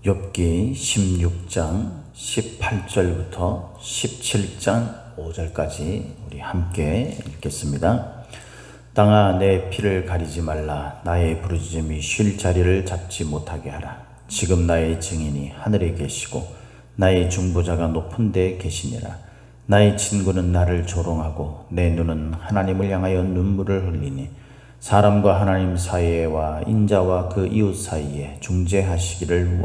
욥기 16장 18절부터 17장 5절까지 우리 함께 읽겠습니다. 땅아 내 피를 가리지 말라. 나의 부르짖음이 쉴 자리를 잡지 못하게 하라. 지금 나의 증인이 하늘에 계시고 나의 중보자가 높은 데 계시니라. 나의 친구는 나를 조롱하고 내 눈은 하나님을 향하여 눈물을 흘리니 사람과 하나님 사이에와 인자와 그 이웃 사이에 중재하시기를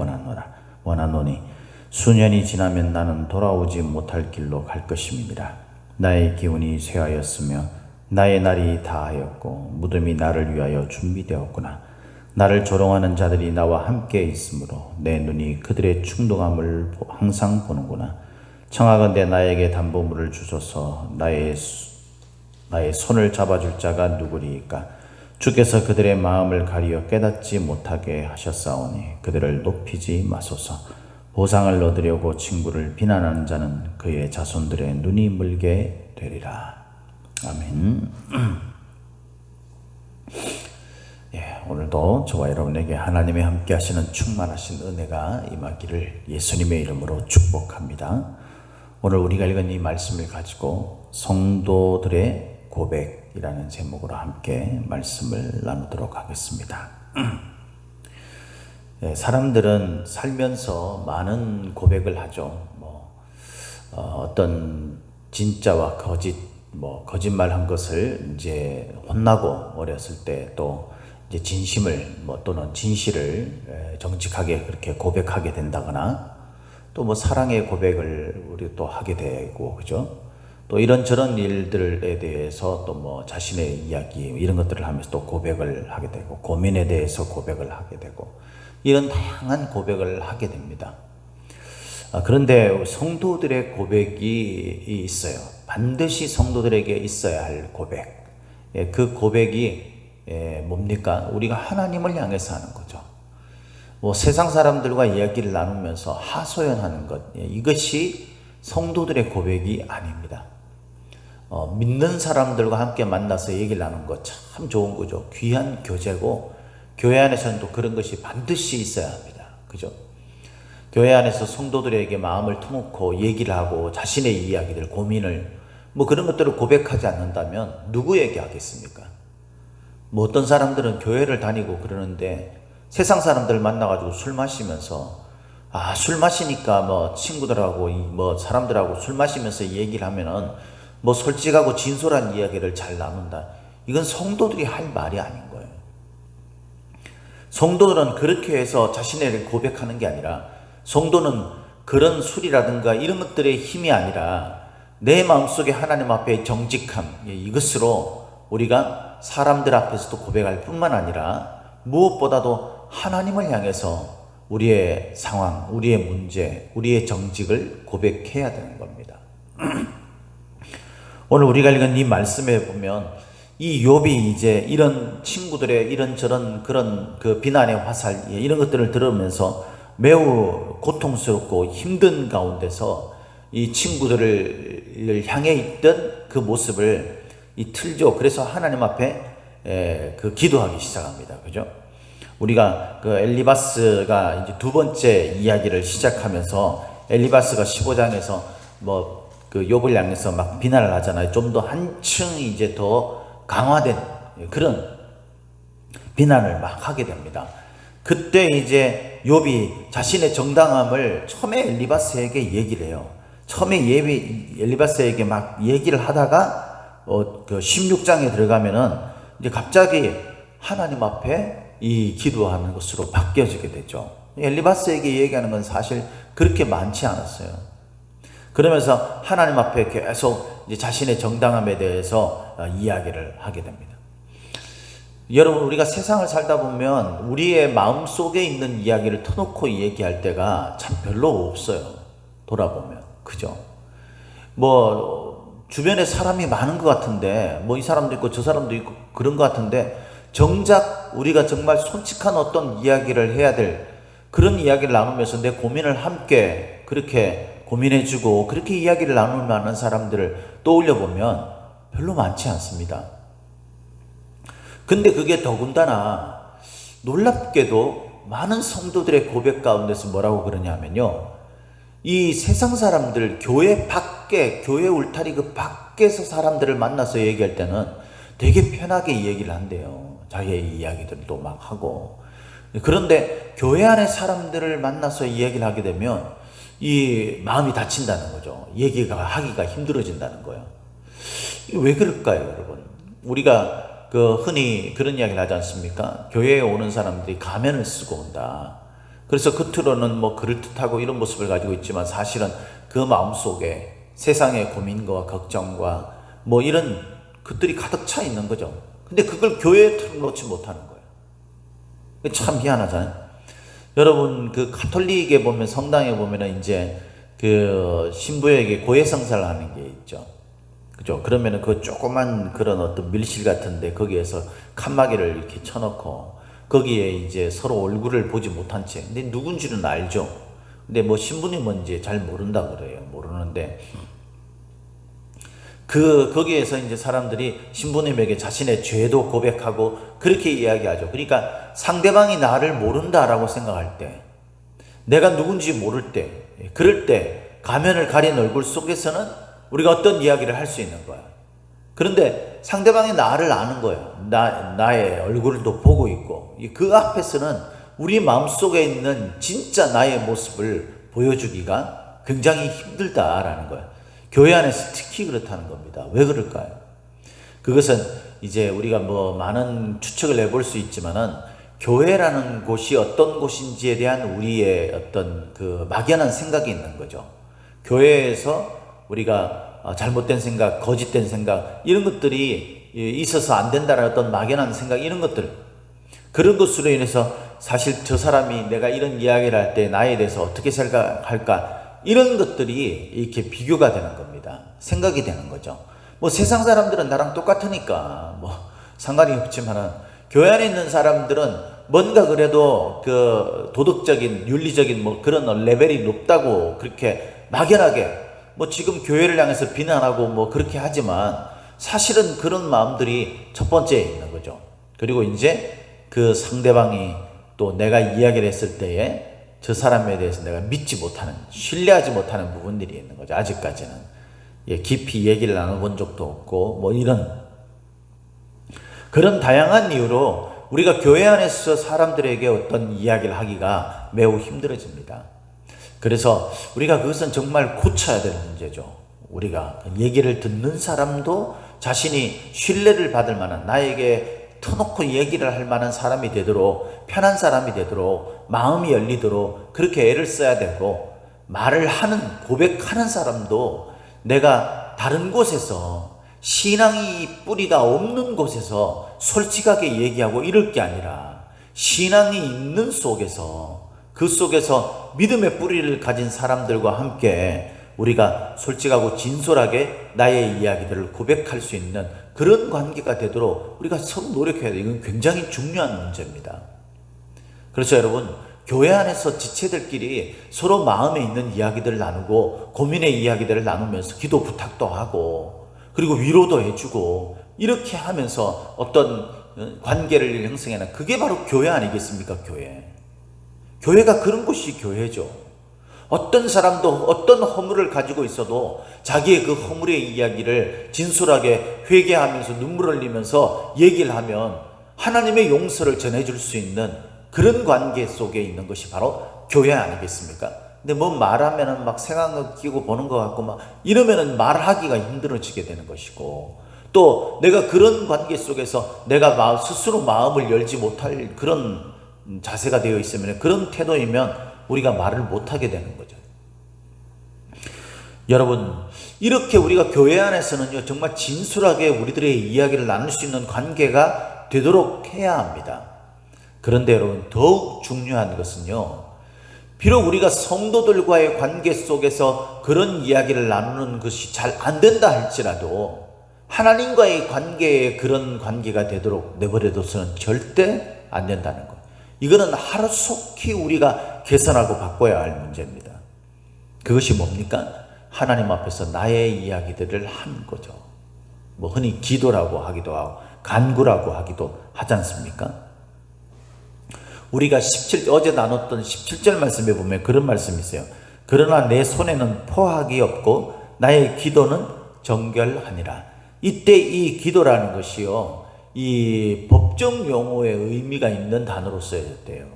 원하노니 수년이 지나면 나는 돌아오지 못할 길로 갈 것임이니라. 나의 기운이 쇠하였으며 나의 날이 다하였고 무덤이 나를 위하여 준비되었구나. 나를 조롱하는 자들이 나와 함께 있으므로 내 눈이 그들의 충동함을 항상 보는구나. 청하건대 나에게 담보물을 주소서. 나의 손을 잡아줄 자가 누구리이까. 주께서 그들의 마음을 가리어 깨닫지 못하게 하셨사오니 그들을 높이지 마소서. 보상을 얻으려고 친구를 비난하는 자는 그의 자손들의 눈이 멀게 되리라. 아멘. 오늘도 저와 여러분에게 하나님의 함께 하시는 충만하신 은혜가 임하기를 예수님의 이름으로 축복합니다. 오늘 우리가 읽은 이 말씀을 가지고 성도들의 고백이라는 제목으로 함께 말씀을 나누도록 하겠습니다. 사람들은 살면서 많은 고백을 하죠. 어떤 진짜와 거짓, 거짓말한 것을 이제 혼나고 어렸을 때 또 이제 진심을 또는 진실을 정직하게 그렇게 고백하게 된다거나 또 사랑의 고백을 우리 또 하게 되고, 그죠? 또 이런저런 일들에 대해서 또 자신의 이야기 이런 것들을 하면서 또 고백을 하게 되고, 고민에 대해서 고백을 하게 되고, 이런 다양한 고백을 하게 됩니다. 그런데 성도들의 고백이 있어요. 반드시 성도들에게 있어야 할 고백. 그 고백이 뭡니까? 우리가 하나님을 향해서 하는 거죠. 세상 사람들과 이야기를 나누면서 하소연하는 것, 이것이 성도들의 고백이 아닙니다. 믿는 사람들과 함께 만나서 얘기를 나누는 것 참 좋은 거죠. 귀한 교제고, 교회 안에서는 또 그런 것이 반드시 있어야 합니다. 그죠? 교회 안에서 성도들에게 마음을 터놓고 얘기를 하고 자신의 이야기들, 고민을 그런 것들을 고백하지 않는다면 누구에게 하겠습니까? 어떤 사람들은 교회를 다니고 그러는데 세상 사람들 만나가지고 술 마시면서 술 마시니까 친구들하고 사람들하고 술 마시면서 얘기를 하면은 솔직하고 진솔한 이야기를 잘 나눈다. 이건 성도들이 할 말이 아닌 거예요. 성도들은 그렇게 해서 자신을 고백하는 게 아니라, 성도는 그런 술이라든가 이런 것들의 힘이 아니라 내 마음속에 하나님 앞에 정직함, 이것으로 우리가 사람들 앞에서도 고백할 뿐만 아니라 무엇보다도 하나님을 향해서 우리의 상황, 우리의 문제, 우리의 정직을 고백해야 되는 겁니다. 오늘 우리가 읽은 이 말씀에 보면 이 욥이 이제 이런 친구들의 이런저런 그런 그 비난의 화살, 이런 것들을 들으면서 매우 고통스럽고 힘든 가운데서 이 친구들을 향해 있던 그 모습을 틀죠. 그래서 하나님 앞에 기도하기 시작합니다. 그죠? 우리가 그 엘리바스가 이제 두 번째 이야기를 시작하면서 엘리바스가 15장에서 그 욥을 향해서 막 비난을 하잖아요. 좀 더 한층 이제 더 강화된 그런 비난을 막 하게 됩니다. 그때 이제 욥이 자신의 정당함을 처음에 엘리바스에게 얘기를 해요. 처음에 엘리바스에게 막 얘기를 하다가 그 16장에 들어가면은 이제 갑자기 하나님 앞에 이 기도하는 것으로 바뀌어지게 되죠. 엘리바스에게 얘기하는 건 사실 그렇게 많지 않았어요. 그러면서 하나님 앞에 계속 이제 자신의 정당함에 대해서 이야기를 하게 됩니다. 여러분, 우리가 세상을 살다 보면 우리의 마음속에 있는 이야기를 터놓고 얘기할 때가 참 별로 없어요. 돌아보면. 그죠? 주변에 사람이 많은 것 같은데, 이 사람도 있고 저 사람도 있고 그런 것 같은데, 정작 우리가 정말 솔직한 어떤 이야기를 해야 될 그런 이야기를 나누면서 내 고민을 함께 그렇게 고민해주고 그렇게 이야기를 나눌 만한 사람들을 떠올려 보면 별로 많지 않습니다. 근데 그게 더군다나 놀랍게도 많은 성도들의 고백 가운데서 뭐라고 그러냐면요, 이 세상 사람들, 교회 밖에, 교회 울타리 그 밖에서 사람들을 만나서 얘기할 때는 되게 편하게 얘기를 한대요. 자기의 이야기들도 막 하고. 그런데 교회 안에 사람들을 만나서 이야기를 하게 되면 이 마음이 다친다는 거죠. 얘기가 하기가 힘들어진다는 거예요. 왜 그럴까요, 여러분? 우리가 흔히 그런 이야기를 하지 않습니까? 교회에 오는 사람들이 가면을 쓰고 온다. 그래서 겉으로는 뭐 그럴듯하고 이런 모습을 가지고 있지만 사실은 그 마음속에 세상의 고민과 걱정과 뭐 이런 것들이 가득 차 있는 거죠. 근데 그걸 교회에 털어놓지 못하는 거예요. 참 희한하잖아요. 여러분, 그 가톨릭에 보면, 성당에 보면은 이제 그 신부에게 고해성사를 하는 게 있죠. 그죠? 그러면은 그 조그만 그런 어떤 밀실 같은데 거기에서 칸막이를 이렇게 쳐놓고 거기에 이제 서로 얼굴을 보지 못한 채, 근데 누군지는 알죠. 근데 뭐 신분이 뭔지 잘 모른다 그래요. 모르는데 거기에서 이제 사람들이 신부님에게 자신의 죄도 고백하고 그렇게 이야기하죠. 그러니까 상대방이 나를 모른다라고 생각할 때, 내가 누군지 모를 때, 그럴 때 가면을 가린 얼굴 속에서는 우리가 어떤 이야기를 할 수 있는 거야. 그런데 상대방이 나를 아는 거예요. 나의 얼굴도 보고 있고, 그 앞에서는 우리 마음속에 있는 진짜 나의 모습을 보여주기가 굉장히 힘들다라는 거예요. 교회 안에서 특히 그렇다는 겁니다. 왜 그럴까요? 그것은 이제 우리가 뭐 많은 추측을 해볼 수 있지만은 교회라는 곳이 어떤 곳인지에 대한 우리의 어떤 그 막연한 생각이 있는 거죠. 교회에서 우리가 잘못된 생각, 거짓된 생각, 이런 것들이 있어서 안 된다는 어떤 막연한 생각, 이런 것들, 그런 것으로 인해서 사실 저 사람이 내가 이런 이야기를 할 때 나에 대해서 어떻게 생각할까, 이런 것들이 이렇게 비교가 되는 겁니다. 생각이 되는 거죠. 뭐 세상 사람들은 나랑 똑같으니까 뭐 상관이 없지만은 교회 안에 있는 사람들은 뭔가 그래도 그 도덕적인, 윤리적인 뭐 그런 레벨이 높다고 그렇게 막연하게 뭐 지금 교회를 향해서 비난하고 뭐 그렇게 하지만 사실은 그런 마음들이 첫 번째에 있는 거죠. 그리고 이제 그 상대방이 또 내가 이야기를 했을 때에 저 사람에 대해서 내가 믿지 못하는, 신뢰하지 못하는 부분들이 있는 거죠. 아직까지는. 깊이 얘기를 나눠본 적도 없고 뭐 이런 그런 다양한 이유로 우리가 교회 안에서 사람들에게 어떤 이야기를 하기가 매우 힘들어집니다. 그래서 우리가 그것은 정말 고쳐야 될 문제죠. 우리가 얘기를 듣는 사람도 자신이 신뢰를 받을 만한, 나에게 터놓고 얘기를 할 만한 사람이 되도록, 편한 사람이 되도록, 마음이 열리도록 그렇게 애를 써야 되고, 말을 하는, 고백하는 사람도 내가 다른 곳에서, 신앙이 뿌리가 없는 곳에서 솔직하게 얘기하고 이럴 게 아니라 신앙이 있는 속에서, 그 속에서 믿음의 뿌리를 가진 사람들과 함께 우리가 솔직하고 진솔하게 나의 이야기들을 고백할 수 있는 그런 관계가 되도록 우리가 서로 노력해야 돼요. 이건 굉장히 중요한 문제입니다. 그래서 여러분, 교회 안에서 지체들끼리 서로 마음에 있는 이야기들을 나누고 고민의 이야기들을 나누면서 기도 부탁도 하고 그리고 위로도 해주고 이렇게 하면서 어떤 관계를 형성해내는, 그게 바로 교회 아니겠습니까? 교회가 그런 곳이 교회죠. 어떤 사람도 어떤 허물을 가지고 있어도 자기의 그 허물의 이야기를 진솔하게 회개하면서 눈물을 흘리면서 얘기를 하면 하나님의 용서를 전해줄 수 있는 그런 관계 속에 있는 것이 바로 교회 아니겠습니까? 근데 뭐 말하면은 막 생각 끼고 보는 것 같고 막 이러면은 말하기가 힘들어지게 되는 것이고, 또 내가 그런 관계 속에서 내가 스스로 마음을 열지 못할 그런 자세가 되어 있으면, 그런 태도이면 우리가 말을 못하게 되는 거죠. 여러분, 이렇게 우리가 교회 안에서는요, 정말 진솔하게 우리들의 이야기를 나눌 수 있는 관계가 되도록 해야 합니다. 그런데 여러분, 더욱 중요한 것은요, 비록 우리가 성도들과의 관계 속에서 그런 이야기를 나누는 것이 잘 안 된다 할지라도 하나님과의 관계에 그런 관계가 되도록 내버려둬서는 절대 안 된다는 것. 이거는 하루속히 우리가 개선하고 바꿔야 할 문제입니다. 그것이 뭡니까? 하나님 앞에서 나의 이야기들을 하는 거죠. 뭐 흔히 기도라고 하기도 하고 간구라고 하기도 하지 않습니까? 우리가 어제 나눴던 17절 말씀에 보면 그런 말씀이 있어요. 그러나 내 손에는 포악이 없고 나의 기도는 정결하니라. 이때 이 기도라는 것이요, 이 법정 용어의 의미가 있는 단어로 쓰여졌대요.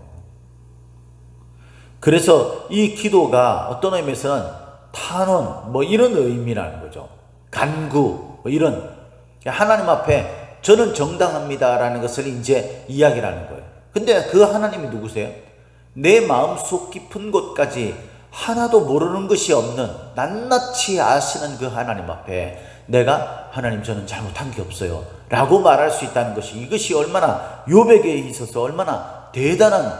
그래서 이 기도가 어떤 의미에서는 탄원 뭐 이런 의미라는 거죠. 간구 뭐 이런, 하나님 앞에 저는 정당합니다라는 것을 이제 이야기를 하는 거예요. 근데 그 하나님이 누구세요? 내 마음속 깊은 곳까지 하나도 모르는 것이 없는 낱낱이 아시는 그 하나님 앞에 내가 하나님 저는 잘못한 게 없어요 라고 말할 수 있다는 것이, 이것이 얼마나 욥에게 있어서 얼마나 대단한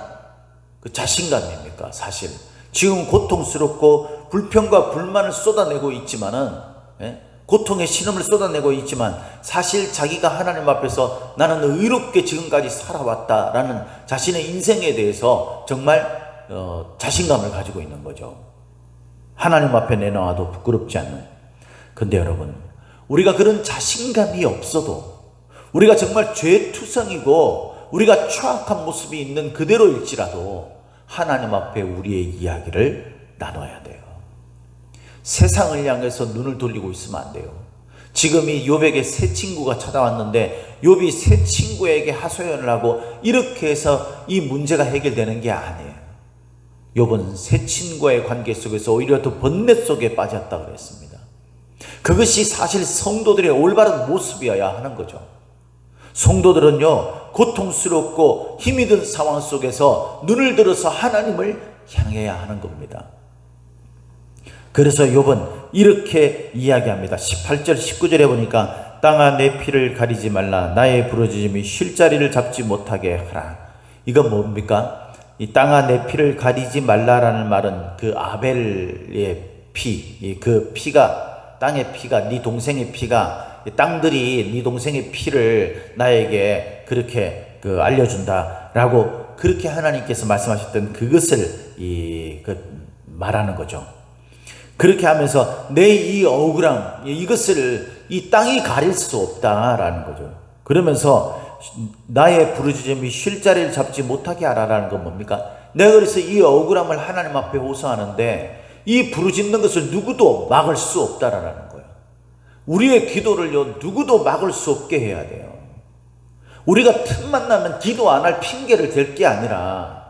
그 자신감입니까? 사실 지금 고통스럽고 불평과 불만을 쏟아내고 있지만은, 고통의 신음을 쏟아내고 있지만 사실 자기가 하나님 앞에서 나는 의롭게 지금까지 살아왔다라는 자신의 인생에 대해서 정말 자신감을 가지고 있는 거죠. 하나님 앞에 내놓아도 부끄럽지 않는. 근데 여러분, 우리가 그런 자신감이 없어도, 우리가 정말 죄투성이고 우리가 추악한 모습이 있는 그대로일지라도 하나님 앞에 우리의 이야기를 나눠야 돼요. 세상을 향해서 눈을 돌리고 있으면 안 돼요. 지금 이 욥에게 새 친구가 찾아왔는데 욥이 새 친구에게 하소연을 하고 이렇게 해서 이 문제가 해결되는 게 아니에요. 욥은 새 친구와의 관계 속에서 오히려 더 번뇌 속에 빠졌다 그랬습니다. 그것이 사실 성도들의 올바른 모습이어야 하는 거죠. 성도들은요, 고통스럽고 힘이 든 상황 속에서 눈을 들어서 하나님을 향해야 하는 겁니다. 그래서 욥은 이렇게 이야기합니다. 18절 19절에 보니까 땅아 내 피를 가리지 말라, 나의 부르짖음이 쉴 자리를 잡지 못하게 하라. 이건 뭡니까? 이 땅아 내 피를 가리지 말라라는 말은 그 아벨의 피, 그 피가, 땅의 피가, 네 동생의 피가, 땅들이 네 동생의 피를 나에게 그렇게 알려준다라고 그렇게 하나님께서 말씀하셨던 그것을 말하는 거죠. 그렇게 하면서 내 이 억울함, 이것을 이 땅이 가릴 수 없다라는 거죠. 그러면서 나의 부르짖음이 쉴 자리를 잡지 못하게 하라라는 건 뭡니까? 내가 그래서 이 억울함을 하나님 앞에 호소하는데 이 부르짖는 것을 누구도 막을 수 없다라는 거예요. 우리의 기도를요, 누구도 막을 수 없게 해야 돼요. 우리가 틈만 나면 기도 안 할 핑계를 댈 게 아니라,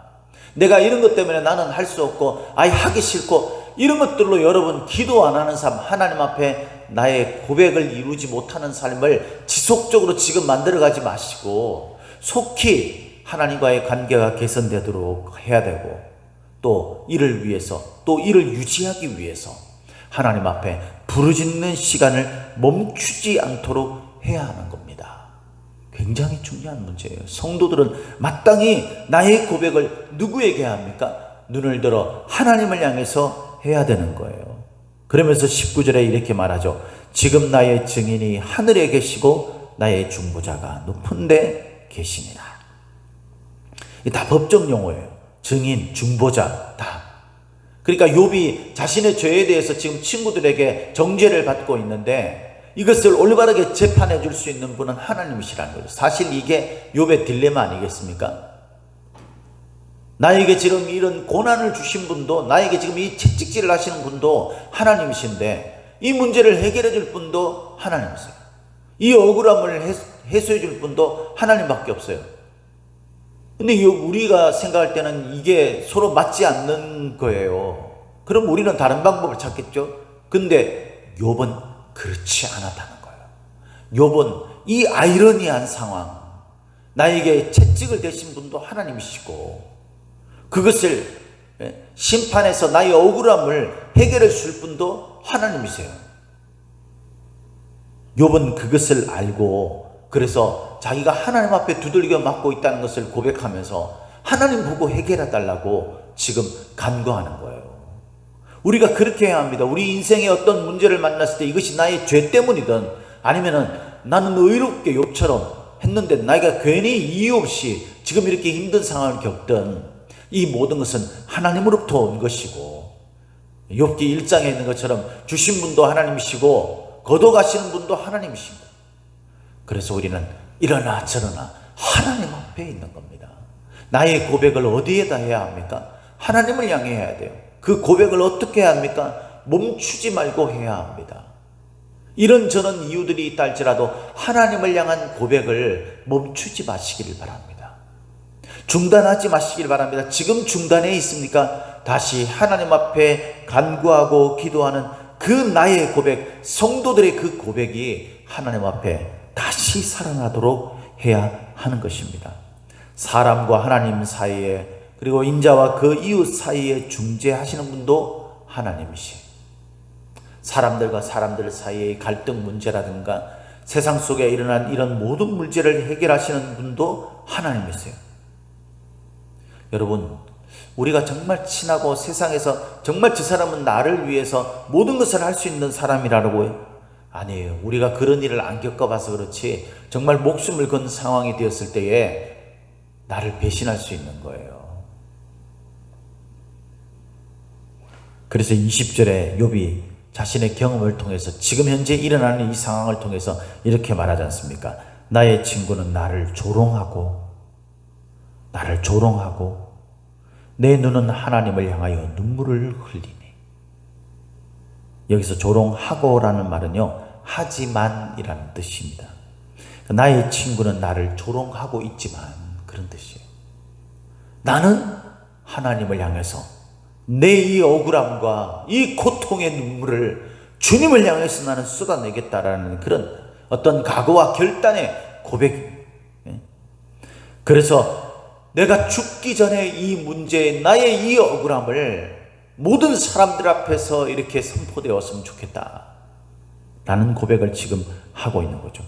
내가 이런 것 때문에 나는 할 수 없고 아예 하기 싫고 이런 것들로 여러분 기도 안 하는 삶, 하나님 앞에 나의 고백을 이루지 못하는 삶을 지속적으로 지금 만들어가지 마시고 속히 하나님과의 관계가 개선되도록 해야 되고, 또 이를 위해서, 또 이를 유지하기 위해서 하나님 앞에 부르짖는 시간을 멈추지 않도록 해야 하는 겁니다. 굉장히 중요한 문제예요. 성도들은 마땅히 나의 고백을 누구에게 해야 합니까? 눈을 들어 하나님을 향해서 해야 되는 거예요. 그러면서 19절에 이렇게 말하죠. 지금 나의 증인이 하늘에 계시고 나의 중보자가 높은 데 계시니라. 이 다 법정 용어예요. 증인, 중보자 다. 그러니까 욥이 자신의 죄에 대해서 지금 친구들에게 정죄를 받고 있는데 이것을 올바르게 재판해 줄 수 있는 분은 하나님이시라는 거죠. 사실 이게 욥의 딜레마 아니겠습니까? 나에게 지금 이런 고난을 주신 분도, 나에게 지금 이 채찍질을 하시는 분도 하나님이신데 이 문제를 해결해 줄 분도 하나님이세요. 이 억울함을 해소해 줄 분도 하나님밖에 없어요. 근데 우리가 생각할 때는 이게 서로 맞지 않는 거예요. 그럼 우리는 다른 방법을 찾겠죠. 근데 욥은 그렇지 않았다는 거예요. 욥은 이 아이러니한 상황, 나에게 채찍을 대신 분도 하나님이시고 그것을 심판해서 나의 억울함을 해결해 줄 분도 하나님이세요. 욥은 그것을 알고 그래서 자기가 하나님 앞에 두들겨 맞고 있다는 것을 고백하면서 하나님 보고 해결해 달라고 지금 간구하는 거예요. 우리가 그렇게 해야 합니다. 우리 인생에 어떤 문제를 만났을 때 이것이 나의 죄 때문이든 아니면은 나는 의롭게 욥처럼 했는데 내가 괜히 이유 없이 지금 이렇게 힘든 상황을 겪든 이 모든 것은 하나님으로부터 온 것이고, 욥기 1장에 있는 것처럼 주신 분도 하나님이시고 거둬가시는 분도 하나님이신 거예요. 그래서 우리는 이러나 저러나 하나님 앞에 있는 겁니다. 나의 고백을 어디에다 해야 합니까? 하나님을 향해 해야 돼요. 그 고백을 어떻게 해야 합니까? 멈추지 말고 해야 합니다. 이런저런 이유들이 있다 할지라도 하나님을 향한 고백을 멈추지 마시기를 바랍니다. 중단하지 마시길 바랍니다. 지금 중단해 있습니까? 다시 하나님 앞에 간구하고 기도하는 그 나의 고백, 성도들의 그 고백이 하나님 앞에 다시 살아나도록 해야 하는 것입니다. 사람과 하나님 사이에, 그리고 인자와 그 이웃 사이에 중재하시는 분도 하나님이시. 사람들과 사람들 사이의 갈등 문제라든가 세상 속에 일어난 이런 모든 문제를 해결하시는 분도 하나님이세요. 여러분, 우리가 정말 친하고 세상에서 정말 저 사람은 나를 위해서 모든 것을 할 수 있는 사람이라고요? 아니에요. 우리가 그런 일을 안 겪어봐서 그렇지 정말 목숨을 건 상황이 되었을 때에 나를 배신할 수 있는 거예요. 그래서 20절에 욥이 자신의 경험을 통해서 지금 현재 일어나는 이 상황을 통해서 이렇게 말하지 않습니까? 나의 친구는 나를 조롱하고 내 눈은 하나님을 향하여 눈물을 흘리니. 여기서 조롱하고라는 말은요, 하지만이라는 뜻입니다. 나의 친구는 나를 조롱하고 있지만, 그런 뜻이에요. 나는 하나님을 향해서 내 이 억울함과 이 고통의 눈물을 주님을 향해서 나는 쏟아내겠다라는 그런 어떤 각오와 결단의 고백입니다. 그래서 내가 죽기 전에 이 문제, 나의 이 억울함을 모든 사람들 앞에서 이렇게 선포되었으면 좋겠다 라는 고백을 지금 하고 있는 거죠.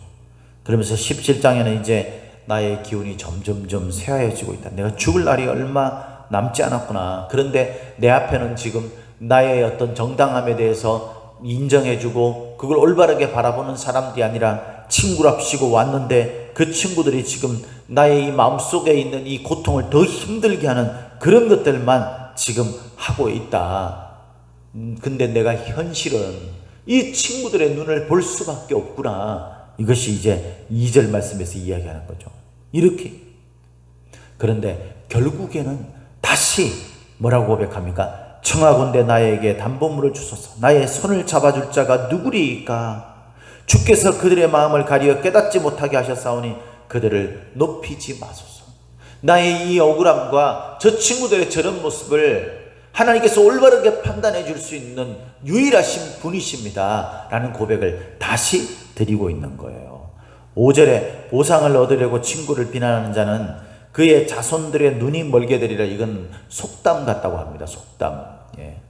그러면서 17장에는 이제 나의 기운이 점점점 쇠하여지고 있다. 내가 죽을 날이 얼마 남지 않았구나. 그런데 내 앞에는 지금 나의 어떤 정당함에 대해서 인정해주고 그걸 올바르게 바라보는 사람들이 아니라 친구랍시고 왔는데 그 친구들이 지금 나의 이 마음속에 있는 이 고통을 더 힘들게 하는 그런 것들만 지금 하고 있다. 근데 내가 현실은 이 친구들의 눈을 볼 수밖에 없구나. 이것이 이제 2절 말씀에서 이야기하는 거죠. 이렇게. 그런데 결국에는 다시 뭐라고 고백합니까? 청하건대 나에게 담보물을 주소서. 나의 손을 잡아줄 자가 누구리이까? 주께서 그들의 마음을 가리어 깨닫지 못하게 하셨사오니 그들을 높이지 마소서. 나의 이 억울함과 저 친구들의 저런 모습을 하나님께서 올바르게 판단해 줄 수 있는 유일하신 분이십니다 라는 고백을 다시 드리고 있는 거예요. 5절에 보상을 얻으려고 친구를 비난하는 자는 그의 자손들의 눈이 멀게 되리라. 이건 속담 같다고 합니다. 속담. 예.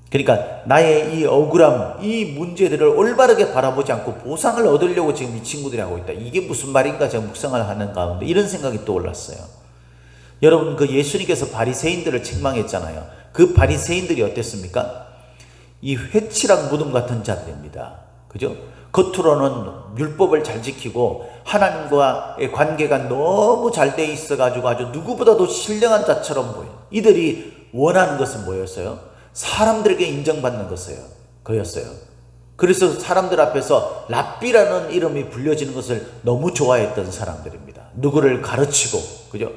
그러니까 나의 이 억울함, 이 문제들을 올바르게 바라보지 않고 보상을 얻으려고 지금 이 친구들이 하고 있다. 이게 무슨 말인가 제가 묵상을 하는 가운데 이런 생각이 떠올랐어요. 여러분, 그 예수님께서 바리새인들을 책망했잖아요. 그 바리새인들이 어땠습니까? 이 회칠한 무덤 같은 자들입니다. 그죠? 겉으로는 율법을 잘 지키고 하나님과의 관계가 너무 잘 돼 있어가지고 아주 누구보다도 신령한 자처럼 보여요. 이들이 원하는 것은 뭐였어요? 사람들에게 인정받는 거였어요. 그래서 사람들 앞에서 랍비라는 이름이 불려지는 것을 너무 좋아했던 사람들입니다. 누구를 가르치고, 그죠?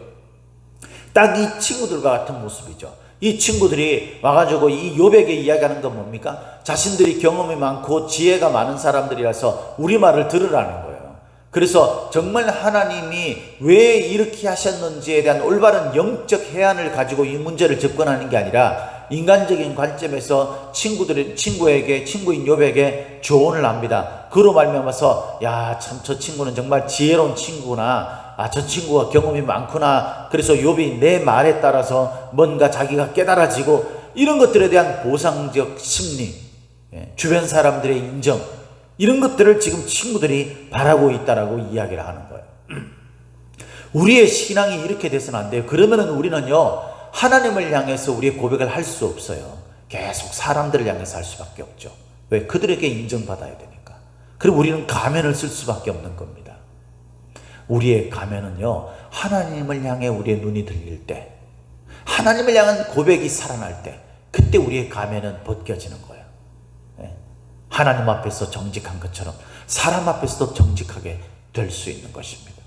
딱 이 친구들과 같은 모습이죠. 이 친구들이 와가지고 이 욥에게 이야기하는 건 뭡니까? 자신들이 경험이 많고 지혜가 많은 사람들이라서 우리 말을 들으라는 거예요. 그래서 정말 하나님이 왜 이렇게 하셨는지에 대한 올바른 영적 해안을 가지고 이 문제를 접근하는 게 아니라 인간적인 관점에서 친구인 욥에게 조언을 합니다. 그로 말미암아서 야, 참 저 친구는 정말 지혜로운 친구구나. 저 친구가 경험이 많구나. 그래서 욥이 내 말에 따라서 뭔가 자기가 깨달아지고 이런 것들에 대한 보상적 심리, 주변 사람들의 인정, 이런 것들을 지금 친구들이 바라고 있다라고 이야기를 하는 거예요. 우리의 신앙이 이렇게 돼서는 안 돼요. 그러면은 우리는요, 하나님을 향해서 우리의 고백을 할 수 없어요. 계속 사람들을 향해서 할 수밖에 없죠. 왜? 그들에게 인정받아야 되니까. 그리고 우리는 가면을 쓸 수밖에 없는 겁니다. 우리의 가면은요, 하나님을 향해 우리의 눈이 들릴 때, 하나님을 향한 고백이 살아날 때, 그때 우리의 가면은 벗겨지는 거예요. 하나님 앞에서 정직한 것처럼 사람 앞에서도 정직하게 될 수 있는 것입니다.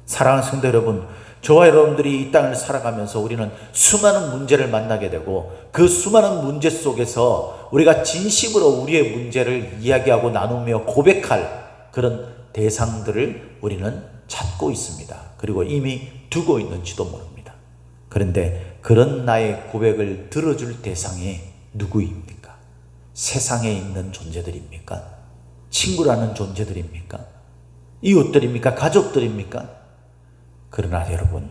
사랑하는 성도 여러분, 저와 여러분들이 이 땅을 살아가면서 우리는 수많은 문제를 만나게 되고 그 수많은 문제 속에서 우리가 진심으로 우리의 문제를 이야기하고 나누며 고백할 그런 대상들을 우리는 찾고 있습니다. 그리고 이미 두고 있는지도 모릅니다. 그런데 그런 나의 고백을 들어줄 대상이 누구입니까? 세상에 있는 존재들입니까? 친구라는 존재들입니까? 이웃들입니까? 가족들입니까? 그러나 여러분,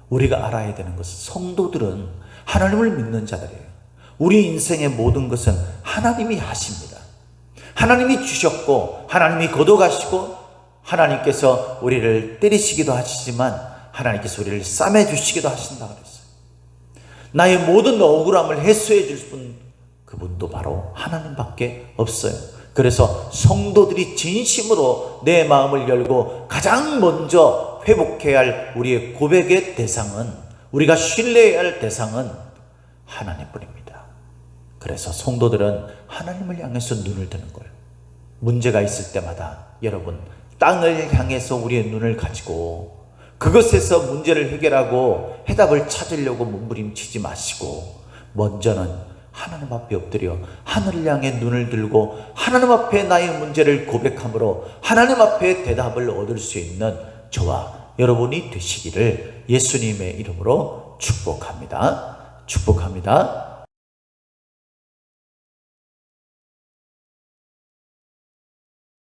우리가 알아야 되는 것은 성도들은 하나님을 믿는 자들이에요. 우리 인생의 모든 것은 하나님이 하십니다. 하나님이 주셨고 하나님이 거둬가시고 하나님께서 우리를 때리시기도 하시지만 하나님께서 우리를 싸매 주시기도 하신다 그랬어요. 나의 모든 억울함을 해소해 줄 분, 그분도 바로 하나님밖에 없어요. 그래서 성도들이 진심으로 내 마음을 열고 가장 먼저 회복해야 할 우리의 고백의 대상은, 우리가 신뢰해야 할 대상은 하나님뿐입니다. 그래서 성도들은 하나님을 향해서 눈을 드는 거예요. 문제가 있을 때마다 여러분, 땅을 향해서 우리의 눈을 가지고 그것에서 문제를 해결하고 해답을 찾으려고 몸부림치지 마시고 먼저는 하나님 앞에 엎드려 하늘을 향해 눈을 들고 하나님 앞에 나의 문제를 고백함으로 하나님 앞에 대답을 얻을 수 있는 저와 여러분이 되시기를 예수님의 이름으로 축복합니다. 축복합니다.